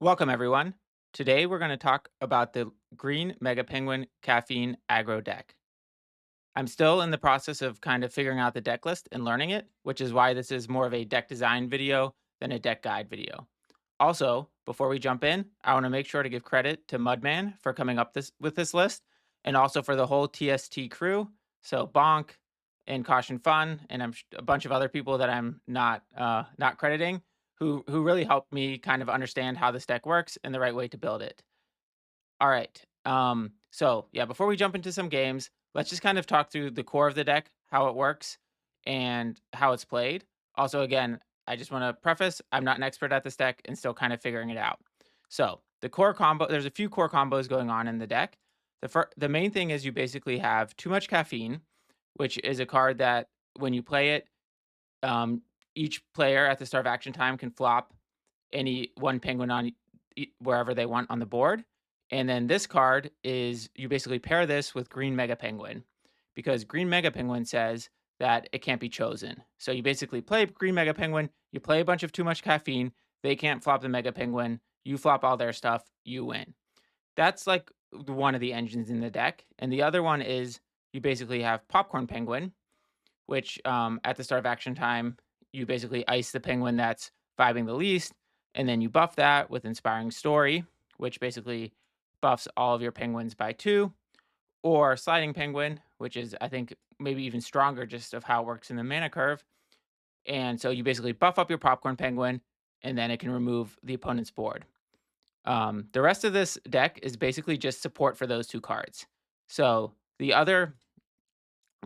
Welcome, everyone. Today, we're going to talk about the GreenMegaPenguin Caffeine Aggro deck. I'm still in the process of kind of figuring out the deck list and learning it, which is why this is more of a deck design video than a deck guide video. Also, before we jump in, I want to make sure to give credit to Mudman for coming up with this list, and also for the whole TST crew. So Bonk and Caution Fun, and a bunch of other people that I'm not crediting, who really helped me kind of understand how this deck works and the right way to build it. All right. So yeah, before we jump into some games, let's just kind of talk through the core of the deck, how it works, and how it's played. Also, again, I just want to preface, I'm not an expert at this deck and still kind of figuring it out. So the core combo, there's a few core combos going on in the deck. The main thing is you basically have Too Much Caffeine, which is a card that when you play it, um, each player at the start of action time can flop any one penguin on wherever they want on the board. And then this card is you basically pair this with GreenMegaPenguin because GreenMegaPenguin says that it can't be chosen. So you basically play GreenMegaPenguin, you play a bunch of Too Much Caffeine, they can't flop the Mega Penguin, you flop all their stuff, you win. That's like one of the engines in the deck. And the other one is you basically have PopcornPenguin, which at the start of action time, you basically ice the penguin that's vibing the least, and then you buff that with Inspiring Story, which basically buffs all of your penguins by 2, or Sliding Penguin, which is, I think, maybe even stronger just of how it works in the mana curve. And so you basically buff up your Popcorn Penguin, and then it can remove the opponent's board. The rest of this deck is basically just support for those 2 cards. So the other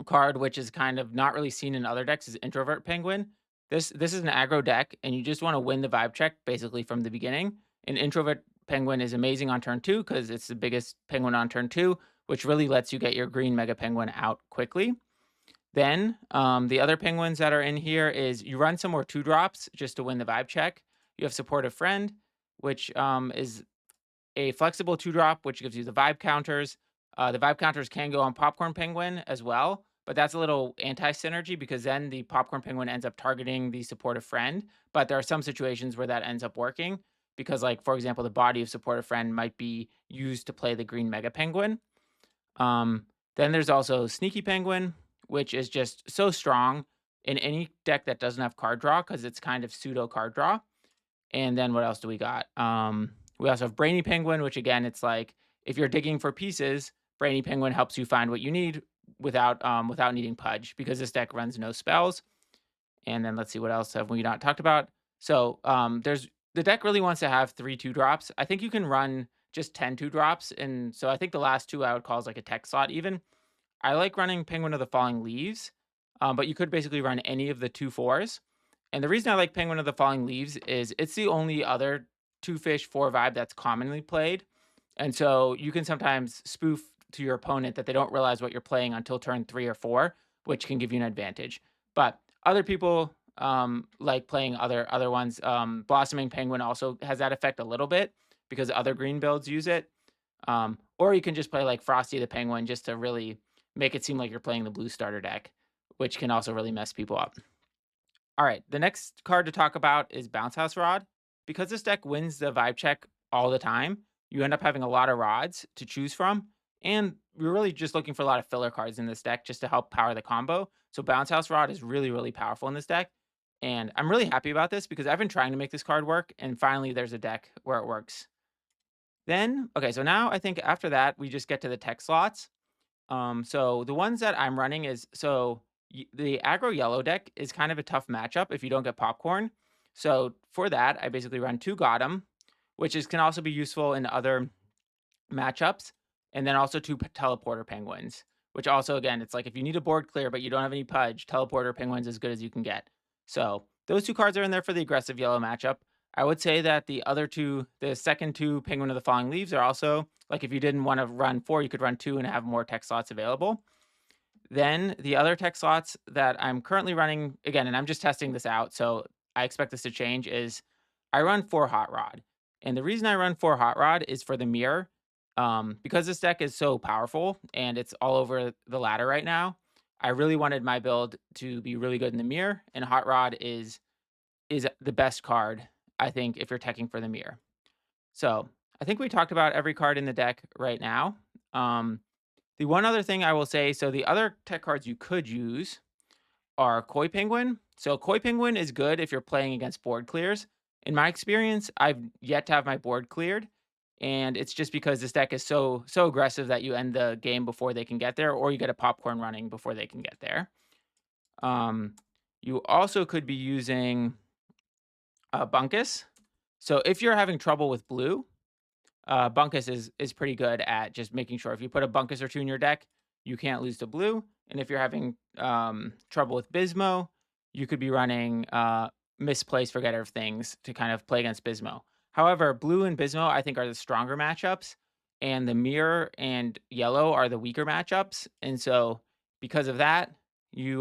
card, which is kind of not really seen in other decks, is Introvert Penguin. This is an aggro deck, and you just want to win the vibe check basically from the beginning. And Introvert Penguin is amazing on turn 2 because it's the biggest penguin on turn 2, which really lets you get your green Mega Penguin out quickly. Then the other penguins that are in here is you run some more 2-drops just to win the vibe check. You have Supportive Friend, which is a flexible 2-drop, which gives you the vibe counters. The vibe counters can go on Popcorn Penguin as well, but that's a little anti-synergy because then the Popcorn Penguin ends up targeting the supportive friend. But there are some situations where that ends up working because, like, for example, the body of supportive friend might be used to play the green Mega Penguin. Then there's also Sneaky Penguin, which is just so strong in any deck that doesn't have card draw because it's kind of pseudo card draw. And then what else do we got? We also have BrainyPenguin, which again, it's like if you're digging for pieces, BrainyPenguin helps you find what you need without needing Pudge because this deck runs no spells. And then let's see what else have we not talked about. So there's the deck really wants to have 3 2-drops. I think you can run just 10 2-drops, and so I think the last 2 I would call is like a tech slot even. I like running Penguin of the Falling Leaves, but you could basically run any of the 2/4s. And the reason I like Penguin of the Falling Leaves is it's the only other 2-fish 4 vibe that's commonly played. And so you can sometimes spoof to your opponent that they don't realize what you're playing until turn 3 or 4, which can give you an advantage. But other people like playing other ones. Blossoming Penguin also has that effect a little bit because other green builds use it. Or you can just play like Frosty the Penguin just to really make it seem like you're playing the blue starter deck, which can also really mess people up. All right, the next card to talk about is BounceHouseRod. Because this deck wins the vibe check all the time, you end up having a lot of rods to choose from, and you're really just looking for a lot of filler cards in this deck just to help power the combo. So BounceHouseRod is really, really powerful in this deck, and I'm really happy about this because I've been trying to make this card work, and finally there's a deck where it works. Then, okay, so now I think after that, we just get to the tech slots. So the ones that I'm running is the aggro yellow deck is kind of a tough matchup if you don't get popcorn. So for that, I basically run 2 GotEm, which is can also be useful in other matchups, and then also 2 teleporter penguins, which also again, it's like if you need a board clear but you don't have any pudge, teleporter penguins as good as you can get. So those 2 cards are in there for the aggressive yellow matchup. I would say that the other 2, the second 2 Penguin of the Falling Leaves are also like if you didn't want to run 4, you could run 2 and have more tech slots available. Then the other tech slots that I'm currently running again, and I'm just testing this out, so I expect this to change, is I run 4 HotRod. And the reason I run 4 HotRod is for the mirror. Because this deck is so powerful and it's all over the ladder right now, I really wanted my build to be really good in the mirror, and HotRod is the best card, I think, if you're teching for the mirror. So I think we talked about every card in the deck right now. Um, the one other thing I will say, so the other tech cards you could use are Koi Penguin. So Koi Penguin is good if you're playing against board clears. In my experience, I've yet to have my board cleared, and it's just because this deck is so aggressive that you end the game before they can get there, or you get a popcorn running before they can get there. Um, you also could be using Bunkus. So if you're having trouble with blue, Bunkus is pretty good at just making sure if you put a Bunkus or two in your deck, you can't lose to blue. And if you're having trouble with Bismo, you could be running Misplace Forgetter of Things to kind of play against Bismo. However, blue and Bismo, I think, are the stronger matchups, and the mirror and yellow are the weaker matchups. And so, because of that, you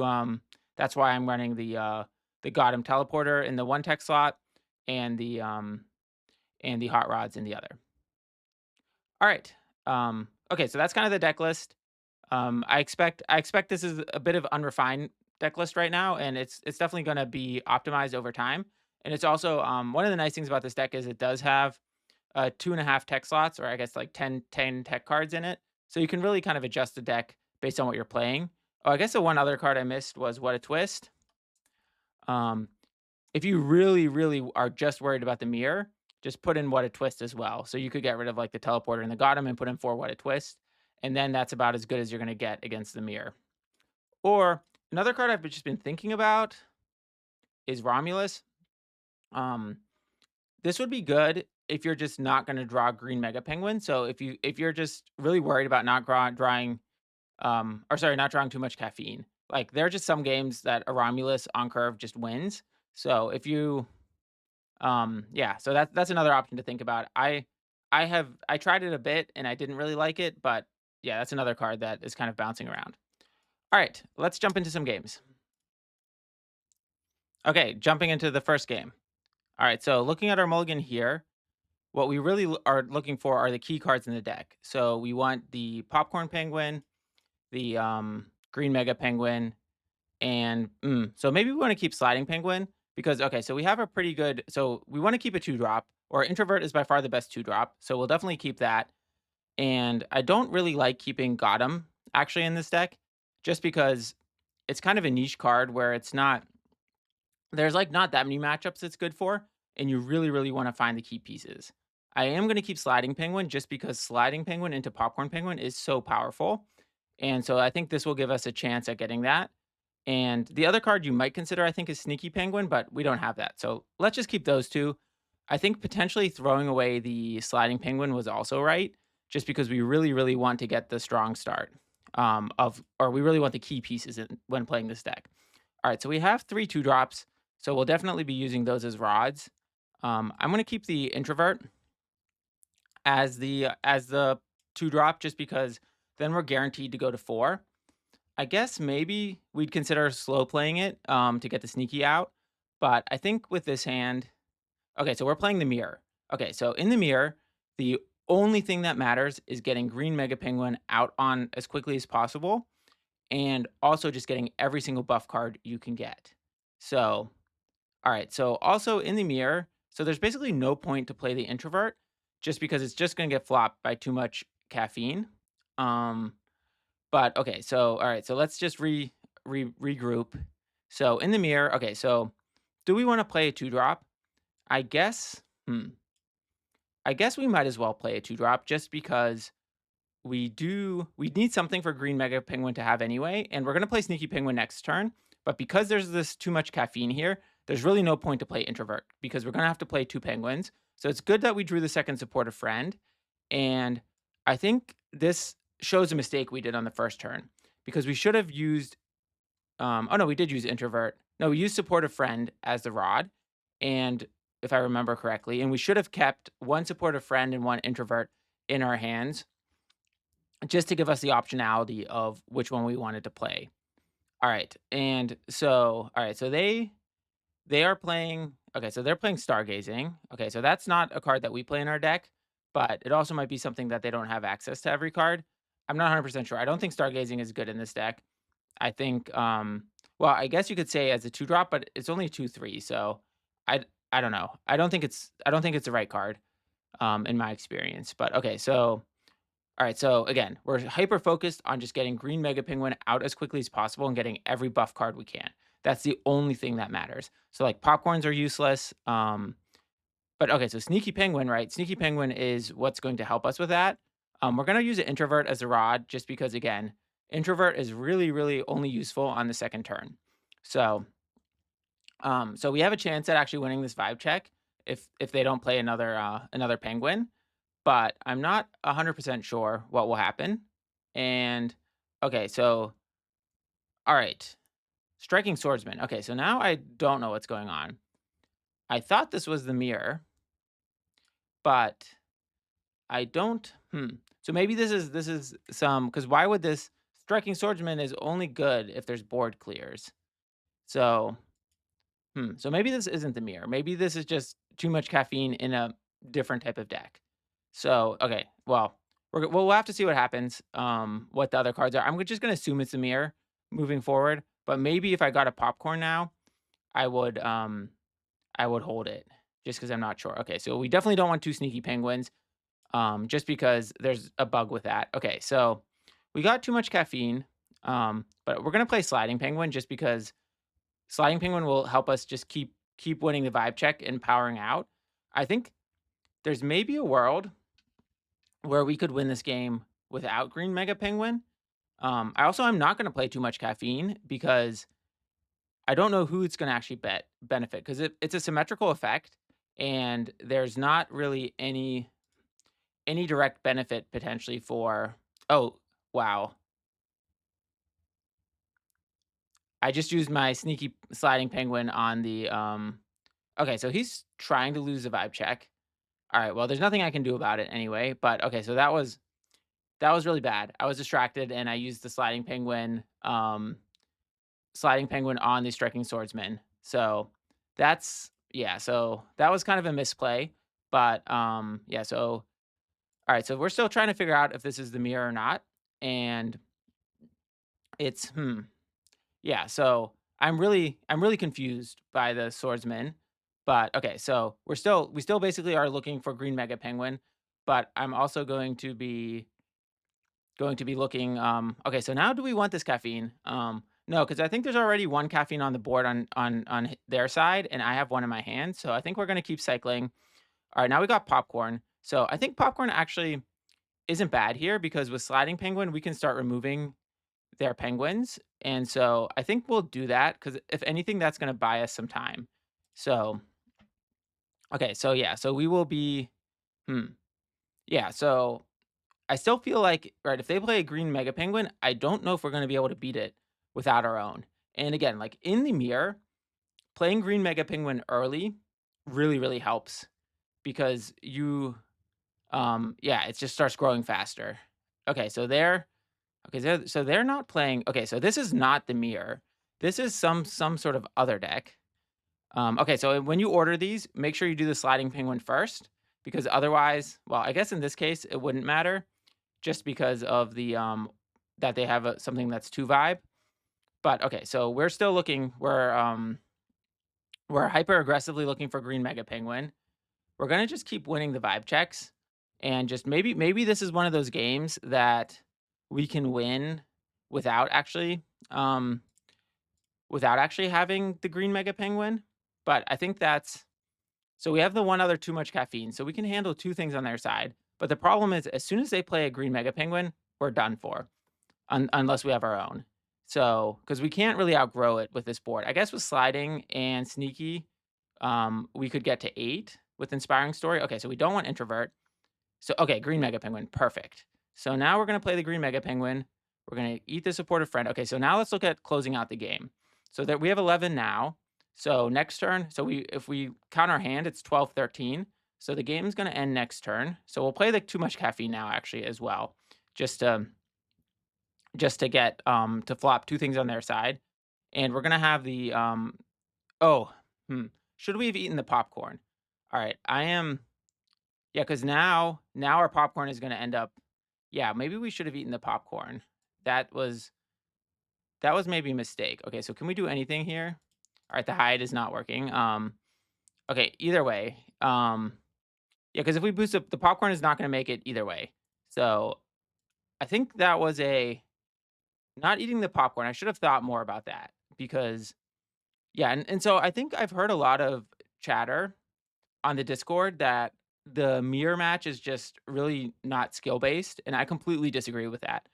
that's why I'm running the GotEm teleporter in the one tech slot, and the hot rods in the other. All right. Okay, so that's kind of the deck list. I expect this is a bit of unrefined deck list right now, and it's definitely going to be optimized over time. And it's also one of the nice things about this deck is it does have 2.5 tech slots, or I guess like 10 tech cards in it, so you can really kind of adjust the deck based on what you're playing. Oh, I guess the one other card I missed was What a Twist. Um, if you really are just worried about the mirror, just put in What a Twist as well. So you could get rid of like the teleporter and the GotEm and put in 4 What a Twist. And then that's about as good as you're going to get against the mirror. Or another card I've just been thinking about is Romulus. Um, this would be good if you're just not going to draw GreenMegaPenguin. So if you're just really worried about not drawing or sorry, not drawing too much caffeine. Like there are just some games that a Romulus on curve just wins. So if you yeah, so that's another option to think about. I tried it a bit and I didn't really like it, but yeah, that's another card that is kind of bouncing around. All right, let's jump into some games. Okay, jumping into the first game. All right, so looking at our mulligan here, what we really are looking for are the key cards in the deck. So we want the Popcorn Penguin, the GreenMegaPenguin, and so maybe we want to keep Sliding Penguin because okay, so we have a pretty good. So we want to keep a 2-drop, or Introvert is by far the best 2-drop. So we'll definitely keep that. And I don't really like keeping GotEm actually in this deck, just because it's kind of a niche card where it's not there's like not that many matchups it's good for, and you really want to find the key pieces. I am going to keep Sliding Penguin just because Sliding Penguin into Popcorn Penguin is so powerful. And so I think this will give us a chance at getting that. And the other card you might consider, I think, is Sneaky Penguin, but we don't have that. So let's just keep those two. I think potentially throwing away the Sliding Penguin was also right, just because we really want to get the strong start or we really want the key pieces when playing this deck. All right, so we have 3 2-drops, so we'll definitely be using those as rods. I'm going to keep the Introvert as the 2-drop just because then we're guaranteed to go to 4. I guess maybe we'd consider slow playing it to get the sneaky out, but I think with this hand, okay, so we're playing the mirror. Okay, so in the mirror, the only thing that matters is getting GreenMegaPenguin out on as quickly as possible, and also just getting every single buff card you can get. So, all right, so also in the mirror, so there's basically no point to play the introvert just because it's just going to get flopped by too much caffeine. Um, but okay, so all right, so let's just regroup. So in the mirror, okay, so do we want to play a 2-drop? I guess, I guess we might as well play a 2-drop just because we need something for GreenMegaPenguin to have anyway, and we're gonna play Sneaky Penguin next turn. But because there's this too much caffeine here, there's really no point to play Introvert because we're gonna have to play 2 penguins. So it's good that we drew the second supportive friend. And I think this shows a mistake we did on the first turn because we should have used oh no, we did use Introvert. No, we used supportive friend as the rod. And if I remember correctly, and we should have kept 1 supportive friend and 1 introvert in our hands just to give us the optionality of which one we wanted to play. All right. And so, all right, so they are playing okay, so they're playing Stargazing. Okay, so that's not a card that we play in our deck, but it also might be something that they don't have access to every card. I'm not 100% sure. I don't think Stargazing is good in this deck. I think well, I guess you could say as a 2-drop, but it's only a 2/3, so I don't know. I don't think it's the right card. in my experience. But okay, so all right, so again, we're hyper focused on just getting Green Mega Penguin out as quickly as possible and getting every buff card we can. That's the only thing that matters. So like popcorns are useless. But okay, so Sneaky Penguin, right? Sneaky Penguin is what's going to help us with that. We're going to use an introvert as a rod just because, again, introvert is really, really only useful on the second turn. So, so we have a chance at actually winning this vibe check if they don't play another penguin, but I'm not 100% sure what will happen. And okay, so all right, striking swordsman. Okay, so now I don't know what's going on. I thought this was the mirror, but I don't. So maybe this is some because why would this striking swordsman is only good if there's board clears. So so maybe this isn't the mirror. Maybe this is just too much caffeine in a different type of deck. So okay, well we'll have to see what happens. What the other cards are. I'm just gonna assume it's the mirror moving forward. But maybe if I got a popcorn now, I would I would hold it just because I'm not sure. Okay, so we definitely don't want two sneaky penguins. Just because there's a bug with that. Okay, so we got too much caffeine, but we're gonna play Sliding Penguin just because Sliding Penguin will help us just keep winning the vibe check and powering out. I think there's maybe a world where we could win this game without Green Mega Penguin. I also am not gonna play too much caffeine because I don't know who it's gonna actually benefit because it's a symmetrical effect and there's not really any direct benefit potentially for oh, wow. I just used my sneaky sliding penguin on the, okay, so he's trying to lose the vibe check. Alright, well, there's nothing I can do about it anyway, but okay, so that was really bad. I was distracted and I used the sliding penguin on the striking swordsman. So that's yeah, so that was kind of a misplay, but, yeah, so alright, so we're still trying to figure out if this is the mirror or not, and it's yeah, so I'm really confused by the swordsman, but okay, so we still basically are looking for green mega penguin, but I'm also going to be looking okay, so now do we want this caffeine? No, cuz I think there's already one caffeine on the board on their side and I have one in my hand, so I think we're going to keep cycling. All right, now we got popcorn. So I think popcorn actually isn't bad here because with sliding penguin we can start removing they're penguins, and so I think we'll do that because if anything, that's gonna buy us some time. So, okay, so yeah, so we will be hmm, yeah, so I still feel like, right, if they play a green mega penguin, I don't know if we're gonna be able to beat it without our own. And again, like in the mirror, playing green mega penguin early really, really helps because yeah, it just starts growing faster. Okay, so they're not playing okay, so this is not the mirror. This is some sort of other deck. Okay, so when you order these, make sure you do the sliding penguin first because otherwise, well, I guess in this case it wouldn't matter just because of the that they have something that's 2 vibe. But okay, so we're still looking we're hyper aggressively looking for green mega penguin. We're going to just keep winning the vibe checks and just maybe this is one of those games that we can win without actually um without actually having the green mega penguin. But I think that's so we have the one other too much caffeine, so we can handle two things on their side. But the problem is as soon as they play a green mega penguin, we're done for unless we have our own. So because we can't really outgrow it with this board. I guess with sliding and sneaky, we could get to 8 with inspiring story. Okay, so we don't want introvert. So, okay, green mega penguin, perfect. So now we're gonna play the green mega penguin. We're gonna eat the supportive friend. Okay, so now let's look at closing out the game. So that we have 11 now. So next turn, so if we count our hand, it's 12, 13. So the game's gonna end next turn. So we'll play the too much caffeine now actually as well, just to get to flop two things on their side. And we're gonna have the oh should we have eaten the popcorn? All right, I am yeah, because now our popcorn is gonna end up yeah, maybe we should have eaten the popcorn. That was that was maybe a mistake. Okay, so can we do anything here? Alright, the hide is not working. Okay, either way, Yeah, because if we boost up, the popcorn is not gonna make it either way. So, I think that was a not eating the popcorn, I should have thought more about that because yeah, and so I think I've heard a lot of chatter on the Discord that the mirror match is just really not skill based, and I completely disagree with that.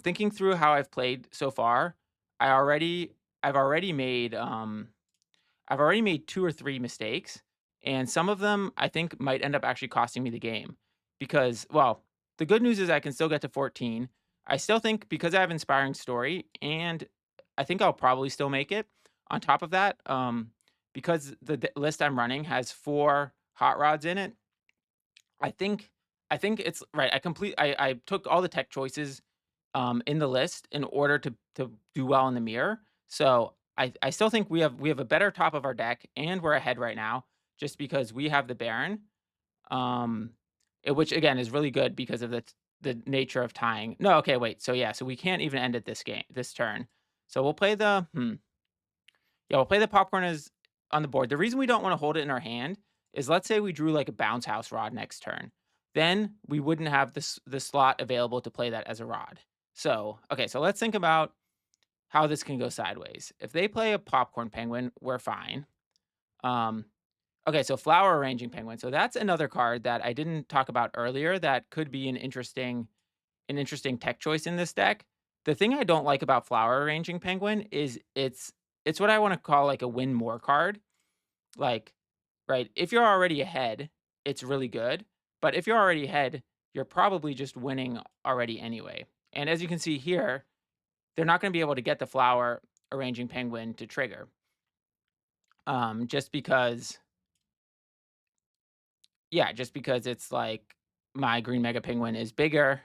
Thinking through how I've played so far, I already I've already made I've already made 2 or 3 mistakes, and some of them I think might end up actually costing me the game because, well, the good news is I can still get to 14. I still think because I have inspiring story, and I think I'll probably still make it. On top of that, because the list I'm running has 4 hot rods in it, I think I think it's right. I took all the tech choices in the list in order to do well in the mirror. So I still think we have a better top of our deck, and we're ahead right now just because we have the Baron, um, which again is really good because of the nature of tying. No, okay, wait. So yeah, so we can't even end it this turn. So we'll play the yeah, we'll play the popcorn as on the board. The reason we don't want to hold it in our hand is let's say we drew like a BounceHouseRod next turn. Then we wouldn't have the slot available to play that as a rod. So, okay, so let's think about how this can go sideways. If they play a popcorn penguin, we're fine. Um, okay, so flower arranging penguin. So that's another card that I didn't talk about earlier that could be an interesting tech choice in this deck. The thing I don't like about flower arranging penguin is it's what I want to call like a win more card. Like, right, if you're already ahead, it's really good. But if you're already ahead, you're probably just winning already anyway. And as you can see here, they're not going to be able to get the flower arranging penguin to trigger. Just because, yeah, just because it's like my green mega penguin is bigger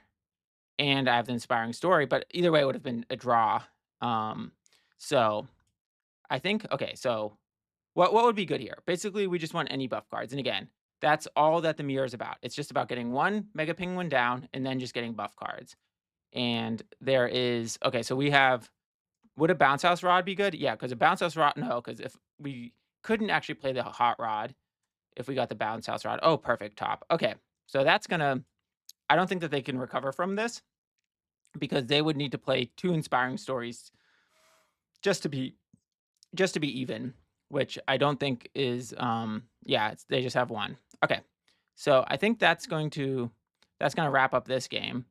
and I have the inspiring story, but either way it would have been a draw. Um, so I think okay, so what would be good here? Basically, we just want any buff cards. And again, that's all that the mirror is about. It's just about getting one Mega Penguin down and then just getting buff cards. And there is okay, so we have would a bounce house rod be good? Yeah, because a bounce house rod, no, because if we couldn't actually play the hot rod if we got the bounce house rod. Oh, perfect top. Okay. So that's gonna I don't think that they can recover from this because they would need to play 2 inspiring stories just to be even, which I don't think is yeah, they just have 1. Okay. So I think that's gonna wrap up this game.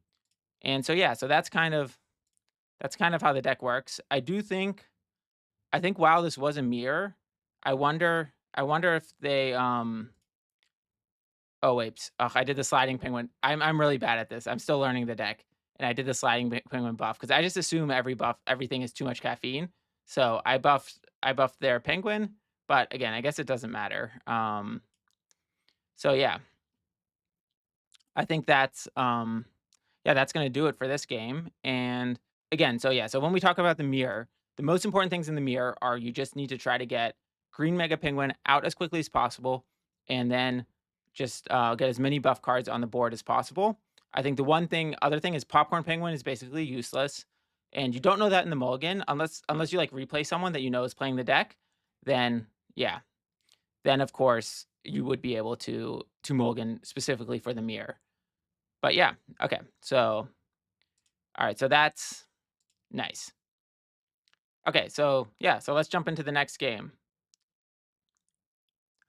And so yeah, so that's kind of how the deck works. I think while this was a mirror, I wonder if they oh wait, ugh, I did the sliding penguin. I'm really bad at this. I'm still learning the deck, and I did the sliding penguin buff because I just assume everything is too much caffeine. So I buffed their penguin, but again, I guess it doesn't matter. So yeah, I think that's gonna do it for this game. And again, so yeah, so when we talk about the mirror, the most important things in the mirror are you just need to try to get Green Mega Penguin out as quickly as possible, and then just get as many buff cards on the board as possible. I think the other thing is Popcorn Penguin is basically useless, and you don't know that in the mulligan unless you like replay someone that you know is playing the deck. Then yeah, then of course you would be able to mulligan specifically for the mirror. But yeah, okay. So all right, so that's nice. Okay, so yeah, so let's jump into the next game.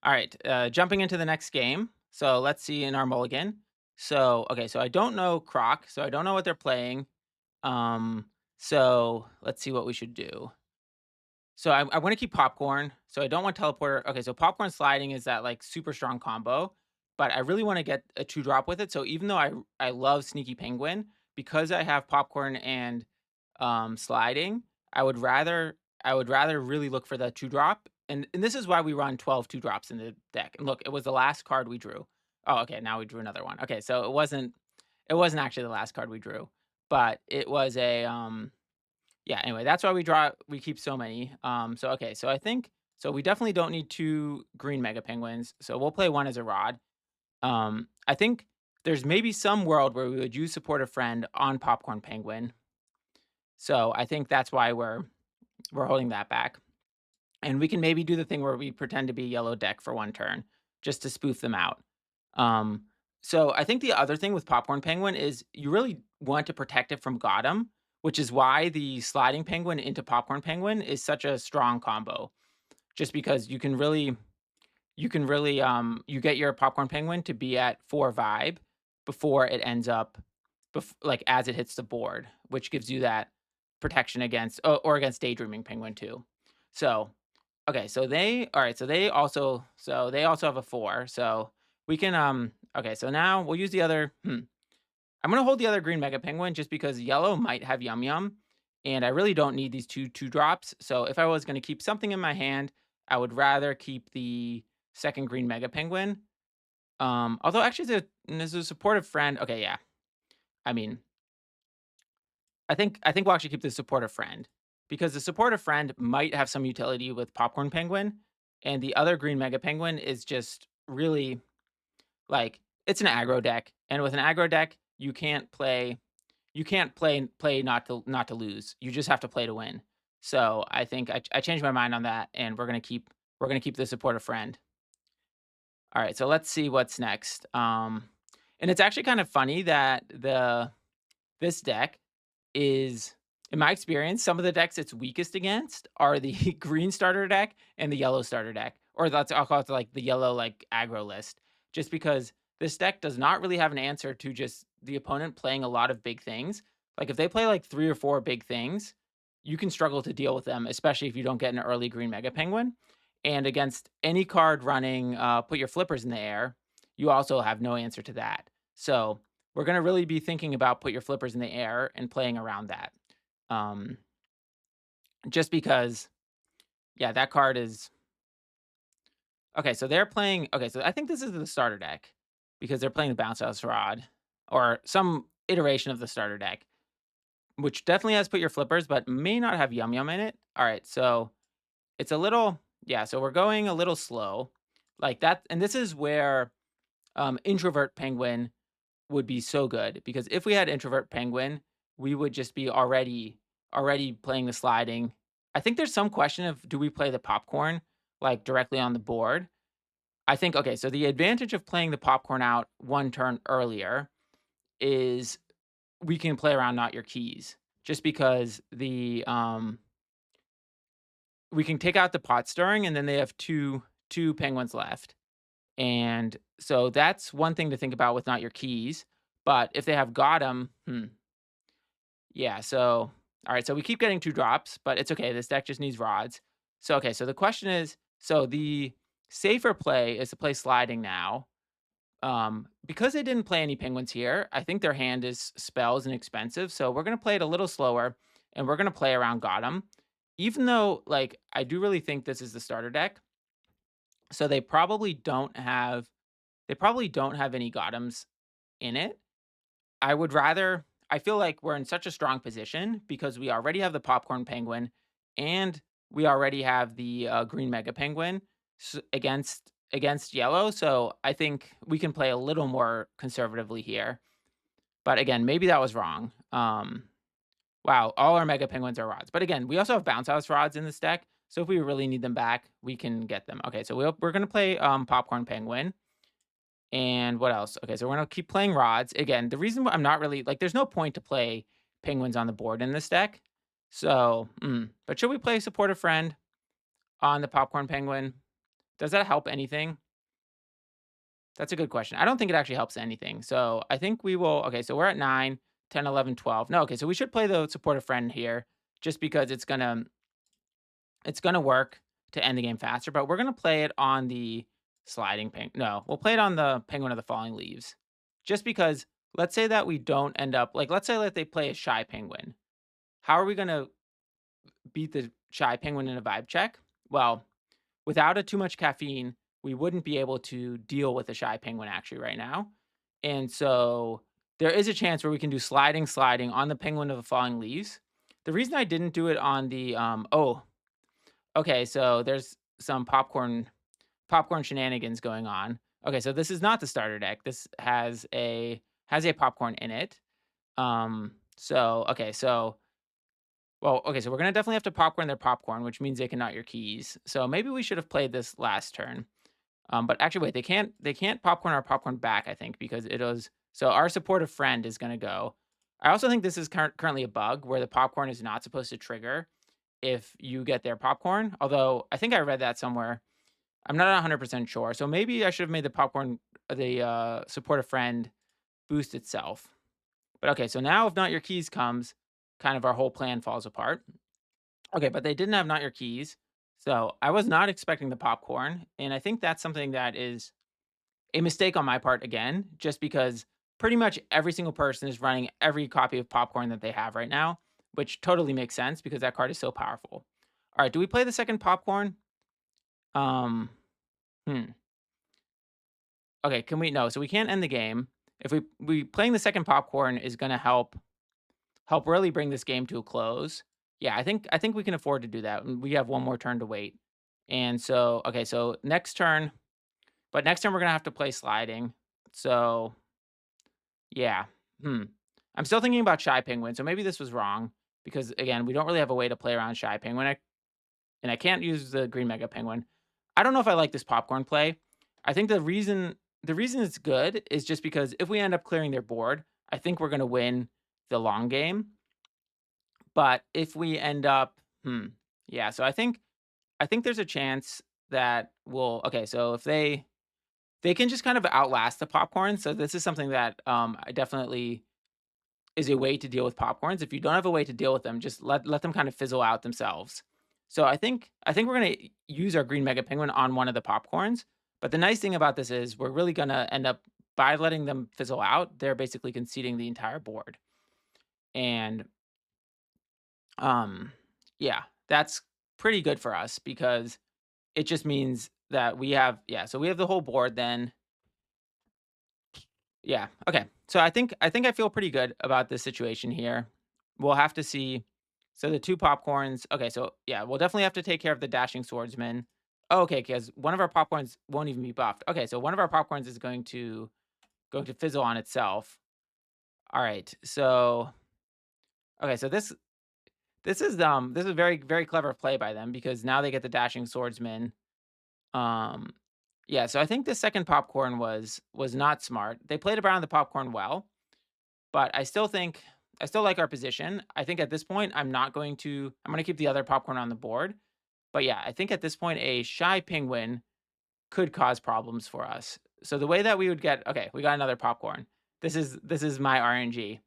All right, jumping into the next game. So let's see in our mulligan. So okay, so I don't know Croc, so I don't know what they're playing. Um, so let's see what we should do. So I want to keep popcorn. So I don't want teleporter. Okay, so popcorn sliding is that like super strong combo, but I really want to get a 2 drop with it. So even though I love Sneaky Penguin, because I have popcorn and sliding, I would rather really look for the 2 drop. And this is why we run 12 2 drops in the deck. And look, it was the last card we drew. Oh, okay, now we drew another one. Okay, so it wasn't actually the last card we drew, but it was a yeah, anyway, that's why we keep so many. So okay, so I think so we definitely don't need 2 green mega penguins. So we'll play 1 as a rod. I think there's maybe some world where we would use support a friend on popcorn penguin. So I think that's why we're holding that back. And we can maybe do the thing where we pretend to be yellow deck for 1 turn just to spoof them out. Um, so I think the other thing with Popcorn Penguin is you really want to protect it from GotEm, which is why the Sliding Penguin into Popcorn Penguin is such a strong combo. Just because you get your Popcorn Penguin to be at 4 vibe before it ends up like as it hits the board, which gives you that protection against or against Daydreaming Penguin too. So okay, so they also have a 4. So we can okay, so now we'll use the other I'm gonna hold the other green Mega Penguin just because yellow might have Yum Yum, and I really don't need these two drops. So if I was gonna keep something in my hand, I would rather keep the second green Mega Penguin. Although actually there's a supportive friend. Okay, yeah. I mean, I think we'll actually keep the supportive friend because the supportive friend might have some utility with Popcorn Penguin, and the other green Mega Penguin is just really like it's an aggro deck, and with an aggro deck, you can't play not to lose. You just have to play to win. So I think I changed my mind on that, and we're gonna keep the supportive friend. All right, so let's see what's next. And it's actually kind of funny that this deck is, in my experience, some of the decks it's weakest against are the green starter deck and the yellow starter deck, or that's I'll call it like the yellow like aggro list, just because this deck does not really have an answer to just the opponent playing a lot of big things. Like if they play like 3 or 4 big things, you can struggle to deal with them, especially if you don't get an early green Mega Penguin. And against any card running, put your flippers in the air, you also have no answer to that. So we're gonna really be thinking about put your flippers in the air and playing around that. Um, just because, yeah, that card is okay. So they're playing. Okay, so I think this is the starter deck because they're playing the BounceHouseRod or some iteration of the starter deck, which definitely has put your flippers, but may not have Yum Yum in it. All right, so it's a little, yeah. So we're going a little slow, like that, and this is where Introvert Penguin would be so good because if we had Introvert Penguin, we would just be already playing the sliding. I think there's some question of do we play the popcorn like directly on the board? I think okay, so the advantage of playing the popcorn out 1 turn earlier is we can play around not your keys. Just because we can take out the pot stirring and then they have two penguins left. And so that's one thing to think about with not your keys. But if they have got them, yeah. So all right, so we keep getting 2 drops, but it's okay. This deck just needs rods. So okay, so the question is, so the safer play is to play sliding now. Because they didn't play any penguins here, I think their hand is spells and expensive. So we're gonna play it a little slower and we're gonna play around GotEm. Even though, like, I do really think this is the starter deck. So they probably don't have any GotEms in it. I feel like we're in such a strong position because we already have the Popcorn Penguin and we already have the Green Mega Penguin against yellow. So I think we can play a little more conservatively here. But again, maybe that was wrong. Wow, all our Mega Penguins are rods. But again, we also have Bounce House rods in this deck. So if we really need them back, we can get them. Okay, so we're going to play Popcorn Penguin. And what else? Okay, so we're gonna keep playing rods. Again, the reason why I'm not really like there's no point to play penguins on the board in this deck. So, but should we play supportive friend on the popcorn penguin? Does that help anything? That's a good question. I don't think it actually helps anything. So I think we will. Okay, so we're at 9, 10, 11, 12. No, okay, so we should play the supportive friend here just because it's gonna work to end the game faster, but we're gonna play it on the sliding peng no, we'll play it on the Penguin of the Falling Leaves. Just because let's say that we don't end up like, let's say that they play a shy penguin. How are we gonna beat the shy penguin in a vibe check? Well, without a too much caffeine, we wouldn't be able to deal with the shy penguin actually right now. And so there is a chance where we can do sliding on the Penguin of the Falling Leaves. The reason I didn't do it on the okay, so there's some popcorn shenanigans going on. Okay, so this is not the starter deck. This has a popcorn in it. So okay, so well, okay, so we're gonna definitely have to popcorn their popcorn, which means they can not your keys. So maybe we should have played this last turn. But actually, wait, they can't popcorn our popcorn back, I think, because it was so our supportive friend is gonna go. I also think this is currently a bug where the popcorn is not supposed to trigger if you get their popcorn. Although I think I read that somewhere. I'm not 100% sure. So maybe I should have made the popcorn the supportive friend boost itself. But okay, so now if not your keys comes, kind of our whole plan falls apart. Okay, but they didn't have not your keys. So I was not expecting the popcorn. And I think that's something that is a mistake on my part again, just because pretty much every single person is running every copy of popcorn that they have right now, which totally makes sense because that card is so powerful. All right, do we play the second popcorn? Um, hmm. Okay, can we no, so we can't end the game. If we playing the second popcorn is gonna help really bring this game to a close. Yeah, I think we can afford to do that. We have one more turn to wait. And so okay, so next turn, but next turn we're gonna have to play sliding. So yeah. Hmm. I'm still thinking about Shy Penguin, so maybe this was wrong because again, we don't really have a way to play around Shy Penguin, and I can't use the Green Mega Penguin. I don't know if I like this popcorn play. I think the reason it's good is just because if we end up clearing their board, I think we're gonna win the long game. But if we end up, yeah, so I think there's a chance that we'll okay. So if they can just kind of outlast the popcorn. So this is something that I definitely is a way to deal with popcorns. If you don't have a way to deal with them, just let them kind of fizzle out themselves. So I think we're gonna use our green mega penguin on one of the popcorns. But the nice thing about this is we're really gonna end up by letting them fizzle out, they're basically conceding the entire board. And um yeah, that's pretty good for us because it just means that we have yeah, so we have the whole board then. Yeah. Okay. So I think I feel pretty good about this situation here. We'll have to see. So the two popcorns. Okay. So yeah, we'll definitely have to take care of the dashing swordsman. Oh, okay, because one of our popcorns won't even be buffed. Okay, so one of our popcorns is going to fizzle on itself. All right. So okay. So this is very very clever play by them because now they get the dashing swordsman. Um, yeah. So I think the second popcorn was not smart. They played around the popcorn well. But I still like our position. I think at this point, I'm gonna keep the other popcorn on the board. But yeah, I think at this point, a shy penguin could cause problems for us. So the way that we would get okay, we got another popcorn. This is my RNG.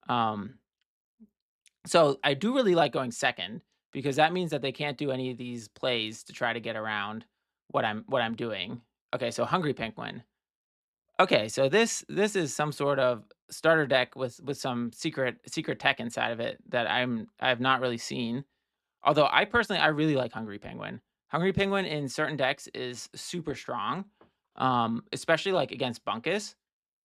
Um, so I do really like going second because that means that they can't do any of these plays to try to get around what I'm doing. Okay, so hungry penguin. Okay, so this is some sort of starter deck with some secret tech inside of it that I've not really seen. Although I personally I really like Hungry Penguin. Hungry Penguin in certain decks is super strong, especially like against Bunkus.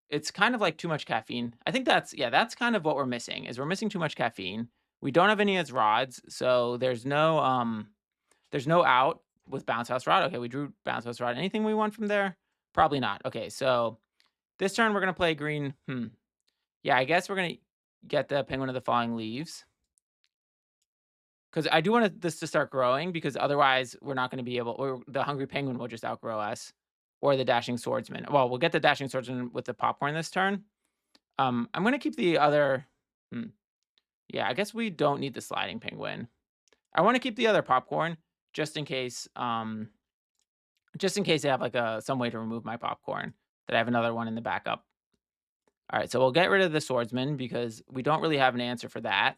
It's kind of like too much caffeine. I think that's yeah, that's kind of what we're missing. Is we're missing too much caffeine. We don't have any as rods, so there's no out with Bounce House Rod. Okay, we drew Bounce House Rod. Anything we want from there? Probably not. Okay, so this turn, we're gonna play green. Yeah, I guess we're gonna get the Penguin of the Falling Leaves because I do want this to start growing because otherwise we're not gonna be able. Or the Hungry Penguin will just outgrow us, or the Dashing Swordsman. Well, we'll get the Dashing Swordsman with the popcorn this turn. I'm gonna keep the other. Hmm, yeah, I guess we don't need the Sliding Penguin. I want to keep the other popcorn just in case. Just in case they have like some way to remove my popcorn. That I have another one in the backup. All right, so we'll get rid of the swordsman because we don't really have an answer for that.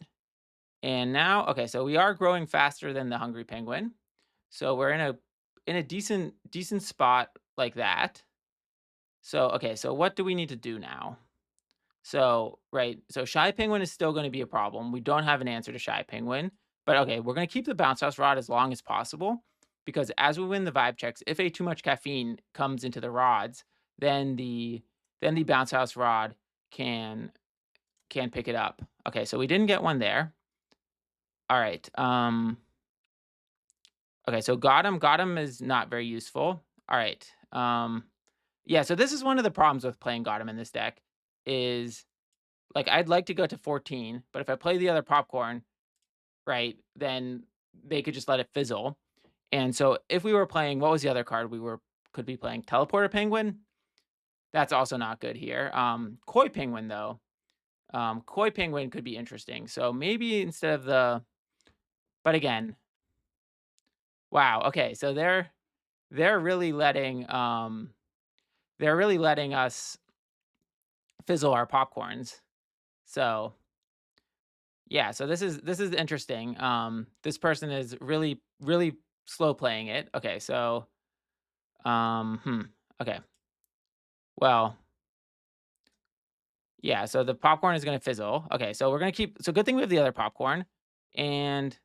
And now, okay, so we are growing faster than the hungry penguin. So we're in a decent spot like that. So okay, so what do we need to do now? So right, so shy penguin is still going to be a problem. We don't have an answer to shy penguin, but okay, we're going to keep the bounce house rod as long as possible because as we win the vibe checks, if a too much caffeine comes into the rods, then the bounce house rod can can pick it up. Okay, so we didn't get one there. All right. Okay, so GotEm is not very useful. All right. Yeah, so this is one of the problems with playing GotEm in this deck is like I'd like to go to 14, but if I play the other popcorn, right, then they could just let it fizzle. And so if we were playing, what was the other card we were could be playing TeleporterPenguin. That's also not good here. Koi Penguin though. Koi Penguin could be interesting. So maybe instead of but again, wow. Okay, so they're really letting us fizzle our popcorns. So yeah, so this is interesting. This person is really slow playing it. Okay, so okay. Well, yeah, so the popcorn is gonna fizzle. Okay, so we're gonna keep. So good thing we have the other popcorn, and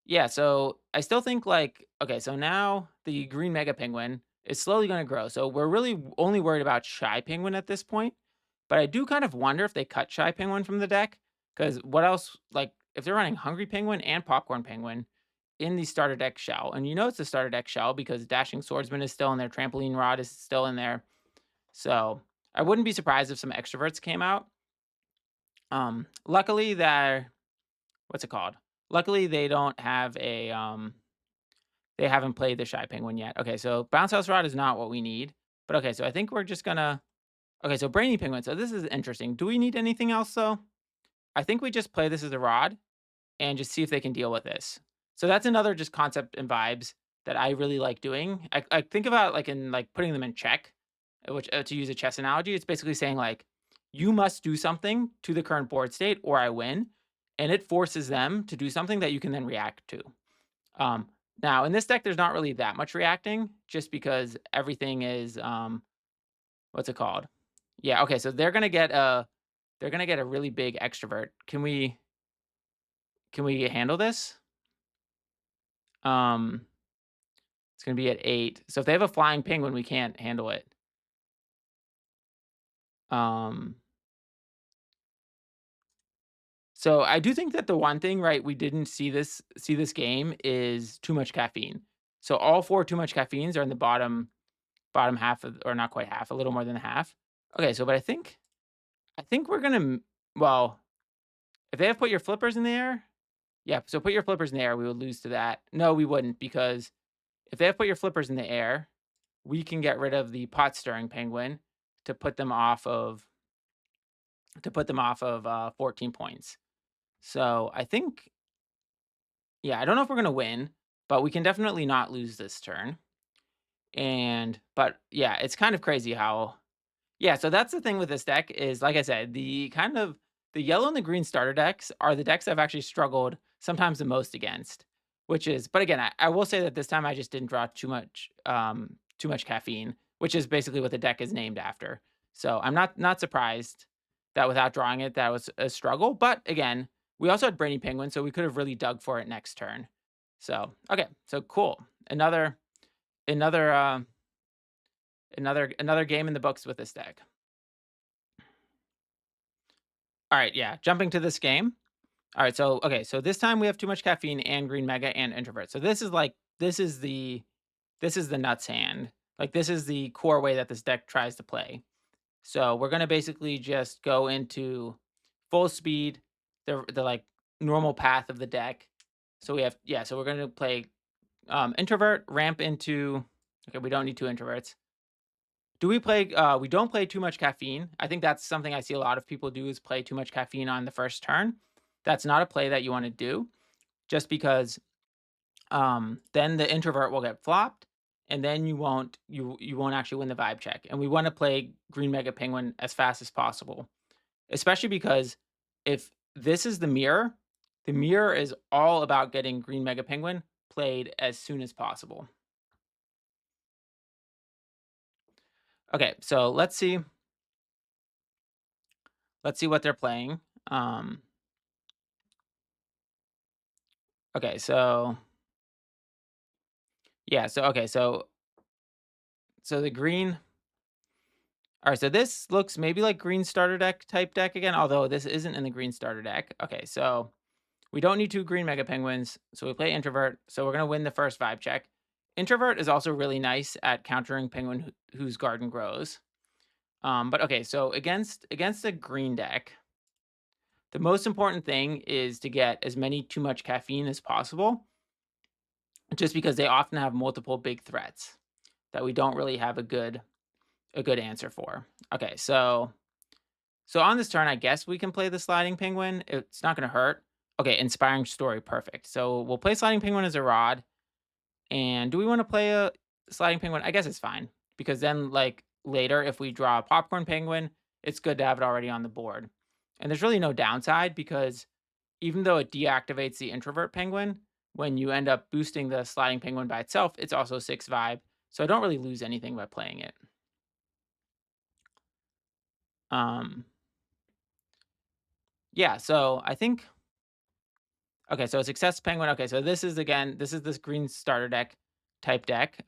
yeah, so I still think like okay, so now the green mega penguin is slowly going to grow. So we're really only worried about shy penguin at this point. But I do kind of wonder if they cut shy penguin from the deck because what else? Like if they're running hungry penguin and popcorn penguin in the starter deck shell, and you know it's the starter deck shell because dashing swordsman is still in there, trampoline rod is still in there. So I wouldn't be surprised if some extroverts came out. Luckily they're what's it called? Luckily they don't have a they haven't played the Shy Penguin yet. Okay, so BounceHouseRod is not what we need. But okay, so I think we're just gonna okay, so BrainyPenguin. So this is interesting. Do we need anything else though? I think we just play this as a rod and just see if they can deal with this. So that's another just concept and vibes that I really like doing. I think about like in like putting them in check, which to use a chess analogy, it's basically saying like you must do something to the current board state or I win, and it forces them to do something that you can then react to. Um, Now in this deck, there's not really that much reacting, just because everything is what's it called? Yeah, okay, so they're gonna get a really big extrovert. Can we handle this? Um, it's gonna be at 8. So if they have a flying penguin, we can't handle it. Um, so I do think that the one thing, right, we didn't see this game is too much caffeine. So all 4 too much caffeines are in the bottom half of, or not quite half, a little more than half. Okay, so but I think we're gonna well, if they have put your flippers in the air, yeah, so put your flippers in the air, we would lose to that. No, we wouldn't, because if they have put your flippers in the air, we can get rid of the pot stirring penguin to put them off of 14 points. So I think, yeah, I don't know if we're gonna win, but we can definitely not lose this turn. But yeah, it's kind of crazy how yeah, so that's the thing with this deck is, like I said, the yellow and the green starter decks are the decks I've actually struggled sometimes the most against, which is but again, I will say that this time I just didn't draw too much caffeine, which is basically what the deck is named after. So I'm not surprised that without drawing it, that was a struggle. But again, we also had Brainy Penguin, so we could have really dug for it next turn. So okay, so cool. Another another game in the books with this deck. All right, yeah, jumping to this game. All right, so okay, so this time we have too much caffeine and green mega and introvert. So this is like this is the nuts hand. Like this is the core way that this deck tries to play. So we're gonna basically just go into full speed, the like normal path of the deck. So we have yeah, so we're gonna play introvert, ramp into okay, we don't need 2 introverts. Do we play we don't play too much caffeine. I think that's something I see a lot of people do is play too much caffeine on the first turn. That's not a play that you want to do just because then the introvert will get flopped and then you won't actually win the vibe check. And we want to play green mega penguin as fast as possible. Especially because if this is the mirror is all about getting green mega penguin played as soon as possible. Okay, so let's see what they're playing. Um, okay, so yeah, so okay, so the green. All right, so this looks maybe like green starter deck type deck again, although this isn't in the green starter deck. Okay, so we don't need 2 green mega penguins, so we play introvert. So we're gonna win the first vibe check. Introvert is also really nice at countering penguin whose garden grows. But okay, so against a green deck, the most important thing is to get as many too much caffeine as possible, just because they often have multiple big threats that we don't really have a good answer for. Okay, so on this turn, I guess we can play the Sliding Penguin. It's not going to hurt. Okay, Inspiring Story, perfect. So we'll play Sliding Penguin as a rod. And do we want to play a Sliding Penguin? I guess it's fine because then, like later, if we draw a Popcorn Penguin, it's good to have it already on the board. And there's really no downside because even though it deactivates the Introvert Penguin, when you end up boosting the Sliding Penguin by itself, it's also 6 vibe. So I don't really lose anything by playing it. Yeah, so I think okay, so Success Penguin. Okay, so this is this green starter deck type deck,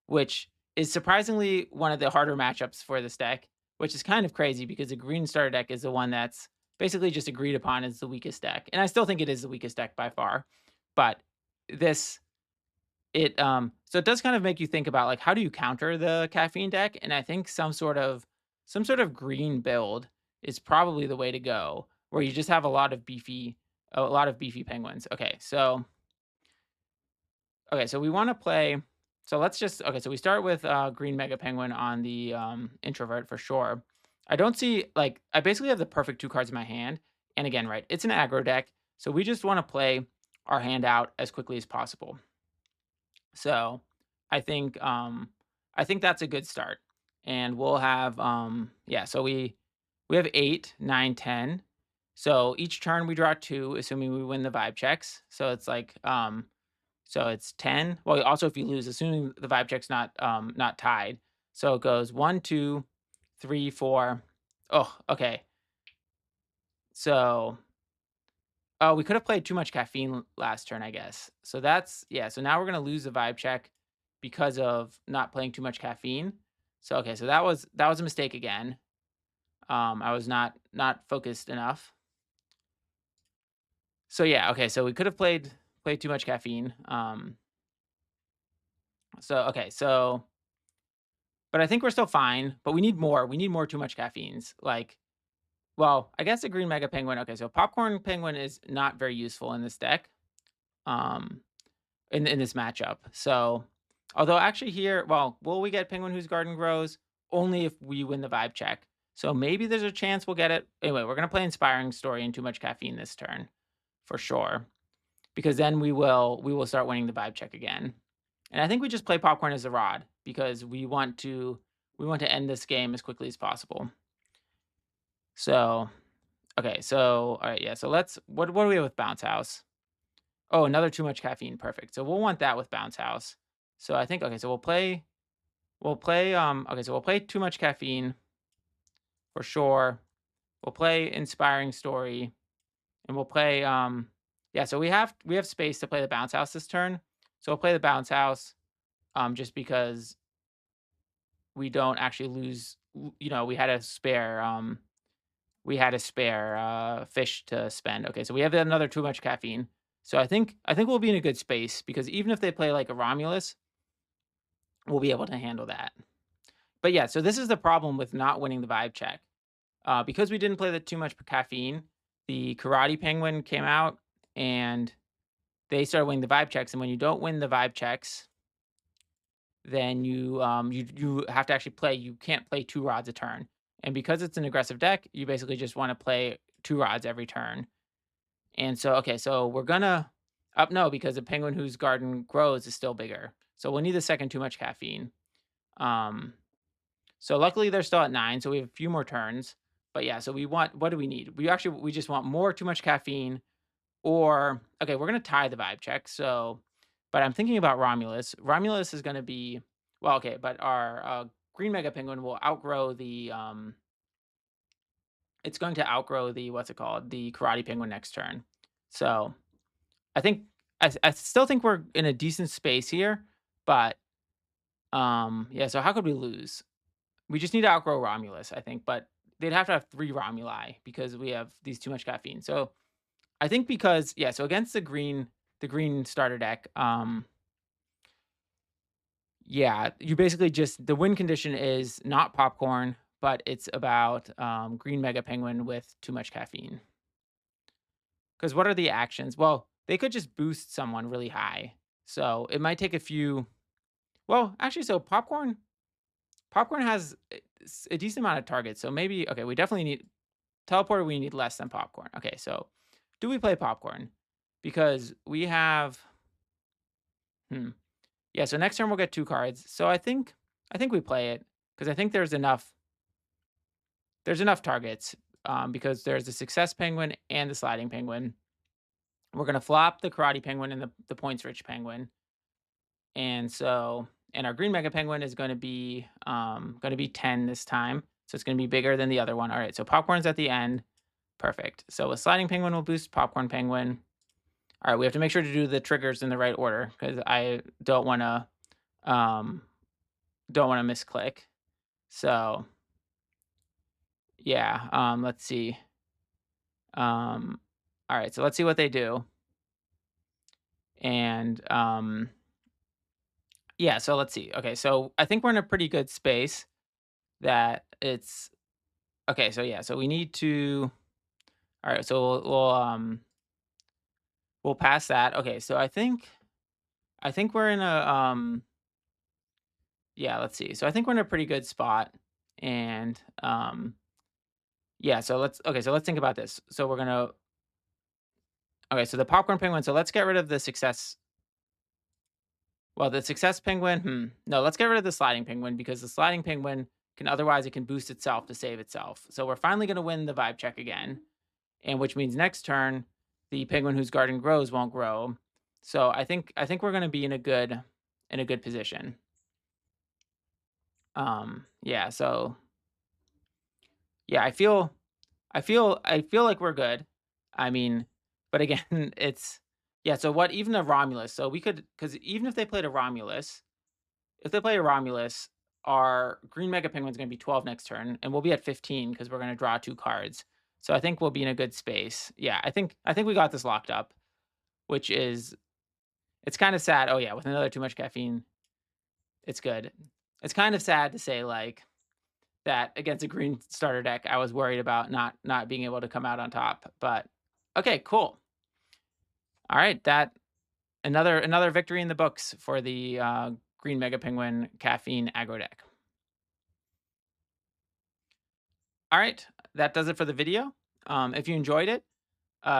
which is surprisingly one of the harder matchups for this deck, which is kind of crazy because the green starter deck is the one that's basically just agreed upon as the weakest deck. And I still think it is the weakest deck by far. But this so it does kind of make you think about like how do you counter the caffeine deck? And I think some sort of green build is probably the way to go, where you just have a lot of beefy penguins. So we want to play. So let's just so we start with GreenMegaPenguin on the introvert for sure. I don't see like I basically have the perfect 2 cards in my hand, and again, right, it's an aggro deck, so we just want to play our hand out as quickly as possible. So I think that's a good start. And we'll have yeah, so we have 8, 9, 10. So each turn we draw 2, assuming we win the vibe checks. So it's like so it's 10. Well, also if you lose, assuming the vibe check's not tied. So it goes 1, 2, 3, 4. Oh, okay. So oh, we could have played too much caffeine last turn, I guess. So that's yeah. So now we're gonna lose the vibe check because of not playing too much caffeine. So okay, so that was a mistake again. I was not focused enough. So yeah, okay. So we could have played too much caffeine. So okay, so but I think we're still fine. But we need more. We need more too much caffeines. Like, well, I guess the green mega penguin. Okay, so popcorn penguin is not very useful in this deck. In this matchup. So, although actually here, well, will we get Penguin Whose Garden Grows? Only if we win the vibe check. So maybe there's a chance we'll get it. Anyway, we're gonna play Inspiring Story and Too Much Caffeine this turn, for sure, because then we will start winning the vibe check again. And I think we just play Popcorn as a rod because we want to end this game as quickly as possible. So, okay, so all right, yeah. So let's what do we have with Bounce House? Oh, another Too Much Caffeine, perfect. So we'll want that with Bounce House. So I think okay, so we'll play Too Much Caffeine for sure. We'll play Inspiring Story, and we'll play yeah, so we have space to play the Bounce House this turn. So we'll play the Bounce House just because we don't actually lose you know, we had a spare fish to spend. Okay, so we have another Too Much Caffeine. So I think we'll be in a good space because even if they play like a Romulus, we'll be able to handle that. But yeah, so this is the problem with not winning the vibe check. Because we didn't play the Too Much Caffeine, the Karate Penguin came out and they started winning the vibe checks. And when you don't win the vibe checks, then you have to actually play. You can't play 2 rods a turn. And because it's an aggressive deck, you basically just want to play 2 rods every turn. And so okay, so we're gonna up no because the penguin whose garden grows is still bigger. So we'll need the second Too Much Caffeine. So luckily they're still at 9, so we have a few more turns. But yeah, so we want what do we need? We just want more Too Much Caffeine or okay, we're gonna tie the vibe check. So but I'm thinking about Romulus. Romulus is gonna be well, okay, but our green mega penguin will outgrow the it's going to outgrow the what's it called? The karate penguin next turn. So I think I still think we're in a decent space here, but yeah, so how could we lose? We just need to outgrow Romulus, I think, but they'd have to have 3 Romuli because we have these Too Much Caffeine. So I think because yeah, so against the green starter deck, yeah, you basically just the win condition is not popcorn, but it's about green mega penguin with Too Much Caffeine. Because what are the actions? Well, they could just boost someone really high. So it might take a few Well, actually, so popcorn has a decent amount of targets. So maybe okay, we definitely need teleporter. We need less than popcorn. Okay, so do we play popcorn? Because we have hmm, yeah. So next turn we'll get 2 cards. So I think we play it because I think there's enough targets. Because there's the success penguin and the sliding penguin. We're gonna flop the karate penguin and the points rich penguin. And our green mega penguin is going to be 10 this time. So it's going to be bigger than the other one. All right, so popcorn's at the end. Perfect. So a sliding penguin will boost popcorn penguin. All right, we have to make sure to do the triggers in the right order because I um don't want to misclick. So yeah, let's see. All right, so let's see what they do. And yeah, so let's see. Okay, so I think we're in a pretty good space that it's okay, so yeah, so we need to all right, so we'll pass that. Okay, so I think we're in a yeah, let's see. So I think we're in a pretty good spot. And yeah, so let's think about this. So we're gonna okay, so the popcorn penguin, so let's get rid of the success. Well, the success penguin, no, let's get rid of the sliding penguin because the sliding penguin can otherwise it can boost itself to save itself. So we're finally gonna win the vibe check again. And which means next turn, the penguin whose garden grows won't grow. So I think we're gonna be in a good position. Yeah, so yeah, I feel like we're good. I mean, but again, it's yeah, so what even a Romulus. So we could because even if they played a Romulus, if they play a Romulus, our green mega penguin's gonna be 12 next turn, and we'll be at 15 because we're gonna draw 2 cards. So I think we'll be in a good space. Yeah, I think we got this locked up, which is it's kind of sad. Oh yeah, with another too much caffeine, it's good. It's kind of sad to say like that against a green starter deck. I was worried about not being able to come out on top, but okay, cool. All right, that another victory in the books for the green mega penguin caffeine aggro deck. All right, that does it for the video. If you enjoyed it,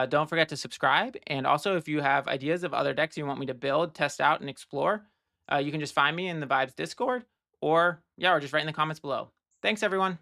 don't forget to subscribe. And also, if you have ideas of other decks you want me to build, test out, and explore, you can just find me in the Vibes Discord or, yeah, or just write in the comments below. Thanks, everyone.